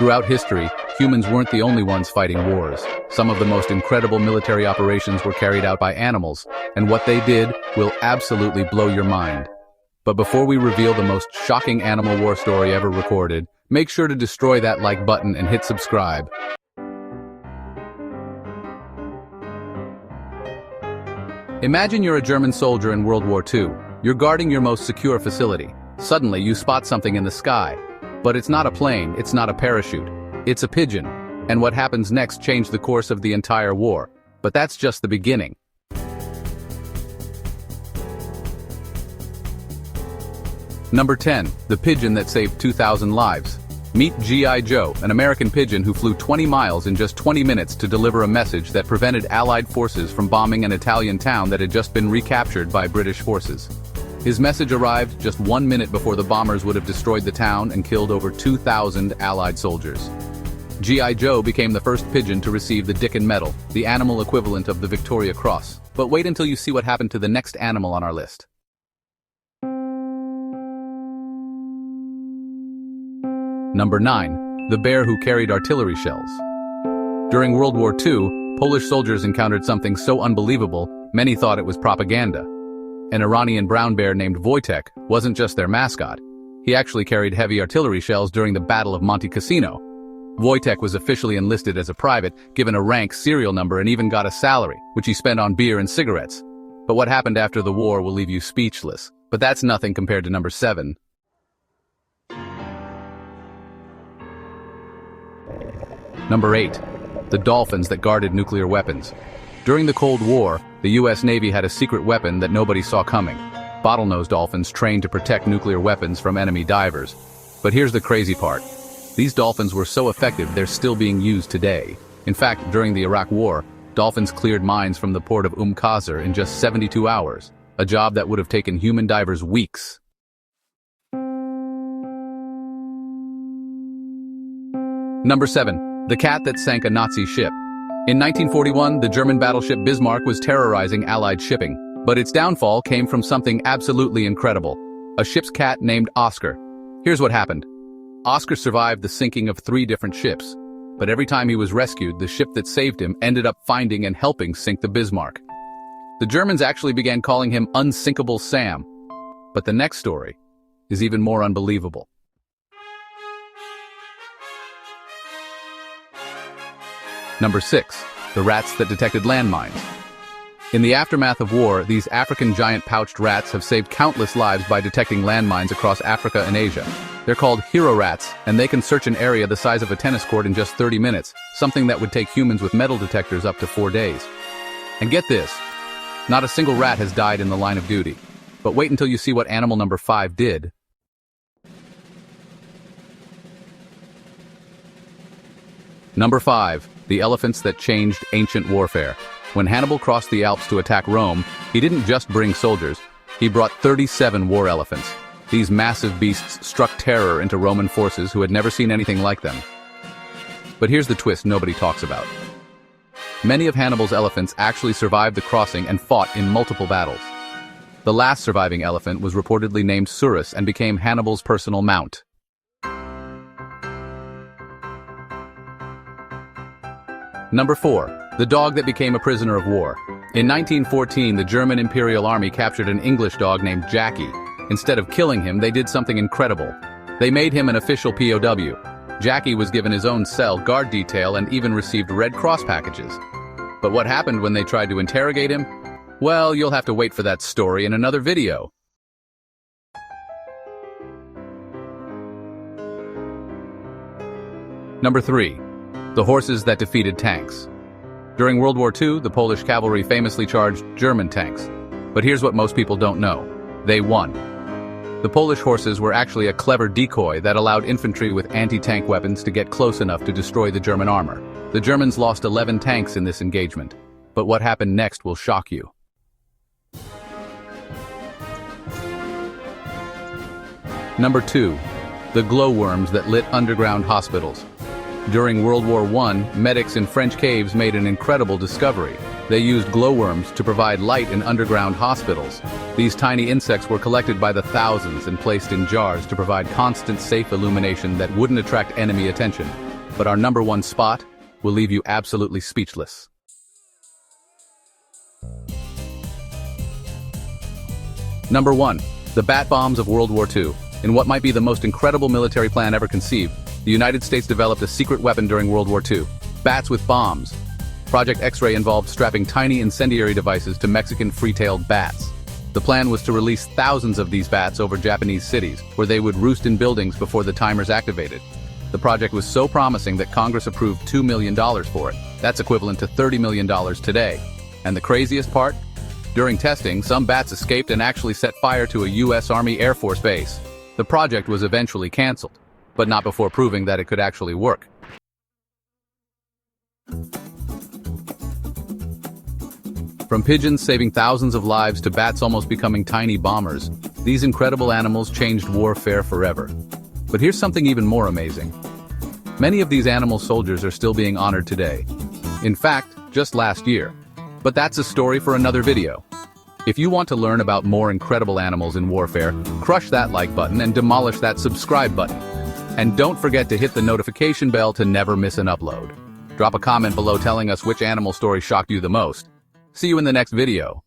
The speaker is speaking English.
Throughout history, humans weren't the only ones fighting wars. Some of the most incredible military operations were carried out by animals, and what they did will absolutely blow your mind. But before we reveal the most shocking animal war story ever recorded, make sure to destroy that like button and hit subscribe. Imagine you're a German soldier in World War II. You're guarding your most secure facility. Suddenly, you spot something in the sky. But it's not a plane, it's not a parachute. It's a pigeon. And what happens next changed the course of the entire war. But that's just the beginning. Number 10. The pigeon that saved 2,000 lives. Meet G.I. Joe, an American pigeon who flew 20 miles in just 20 minutes to deliver a message that prevented Allied forces from bombing an Italian town that had just been recaptured by British forces. His message arrived just 1 minute before the bombers would have destroyed the town and killed over 2,000 Allied soldiers. G.I. Joe became the first pigeon to receive the Dickin Medal, the animal equivalent of the Victoria Cross. But wait until you see what happened to the next animal on our list. Number 9. The bear who carried artillery shells. During World War II, Polish soldiers encountered something so unbelievable, many thought it was propaganda. An Iranian brown bear named Wojtek wasn't just their mascot. He actually carried heavy artillery shells during the Battle of Monte Cassino. Wojtek was officially enlisted as a private, given a rank, serial number, and even got a salary, which he spent on beer and cigarettes. But what happened after the war will leave you speechless. But that's nothing compared to number 7. Number 8. The dolphins that guarded nuclear weapons. During the Cold War, the US Navy had a secret weapon that nobody saw coming. Bottlenose dolphins trained to protect nuclear weapons from enemy divers. But here's the crazy part. These dolphins were so effective they're still being used today. In fact, during the Iraq War, dolphins cleared mines from the port of Qasr in just 72 hours, a job that would have taken human divers weeks. Number 7. The cat that sank a Nazi ship. In 1941, the German battleship Bismarck was terrorizing Allied shipping, but its downfall came from something absolutely incredible. A ship's cat named Oscar. Here's what happened. Oscar survived the sinking of 3 different ships, but every time he was rescued, the ship that saved him ended up finding and helping sink the Bismarck. The Germans actually began calling him Unsinkable Sam. But the next story is even more unbelievable. Number 6. The rats that detected landmines. In the aftermath of war, these African giant pouched rats have saved countless lives by detecting landmines across Africa and Asia. They're called hero rats, and they can search an area the size of a tennis court in just 30 minutes, something that would take humans with metal detectors up to 4 days. And get this, not a single rat has died in the line of duty. But wait until you see what animal number 5 did. Number 5. The elephants that changed ancient warfare. When Hannibal crossed the Alps to attack Rome, he didn't just bring soldiers, he brought 37 war elephants. These massive beasts struck terror into Roman forces who had never seen anything like them. But here's the twist nobody talks about. Many of Hannibal's elephants actually survived the crossing and fought in multiple battles. The last surviving elephant was reportedly named Surus and became Hannibal's personal mount. Number 4. The dog that became a prisoner of war. In 1914, the German Imperial Army captured an English dog named Jackie. Instead of killing him, they did something incredible. They made him an official POW. Jackie was given his own cell, guard detail, and even received Red Cross packages. But what happened when they tried to interrogate him? Well, you'll have to wait for that story in another video. Number 3. The horses that defeated tanks. During World War II, the Polish cavalry famously charged German tanks. But here's what most people don't know. They won. The Polish horses were actually a clever decoy that allowed infantry with anti-tank weapons to get close enough to destroy the German armor. The Germans lost 11 tanks in this engagement. But what happened next will shock you. Number 2. The glowworms that lit underground hospitals. During World War I, medics in French caves made an incredible discovery. They used glowworms to provide light in underground hospitals. These tiny insects were collected by the thousands and placed in jars to provide constant, safe illumination that wouldn't attract enemy attention. but our number one spot will leave you absolutely speechless. Number 1. The bat bombs of World War II. In what might be the most incredible military plan ever conceived, the United States developed a secret weapon during World War II. Bats with bombs. Project X-Ray involved strapping tiny incendiary devices to Mexican free-tailed bats. The plan was to release thousands of these bats over Japanese cities, where they would roost in buildings before the timers activated. The project was so promising that Congress approved $2 million for it. That's equivalent to $30 million today. And the craziest part? During testing, some bats escaped and actually set fire to a U.S. Army Air Force base. The project was eventually canceled, but not before proving that it could actually work. From pigeons saving thousands of lives to bats almost becoming tiny bombers, these incredible animals changed warfare forever. But here's something even more amazing. Many of these animal soldiers are still being honored today. In fact, just last year. But that's a story for another video. If you want to learn about more incredible animals in warfare, crush that like button and demolish that subscribe button. And don't forget to hit the notification bell to never miss an upload. Drop a comment below telling us which animal story shocked you the most. See you in the next video.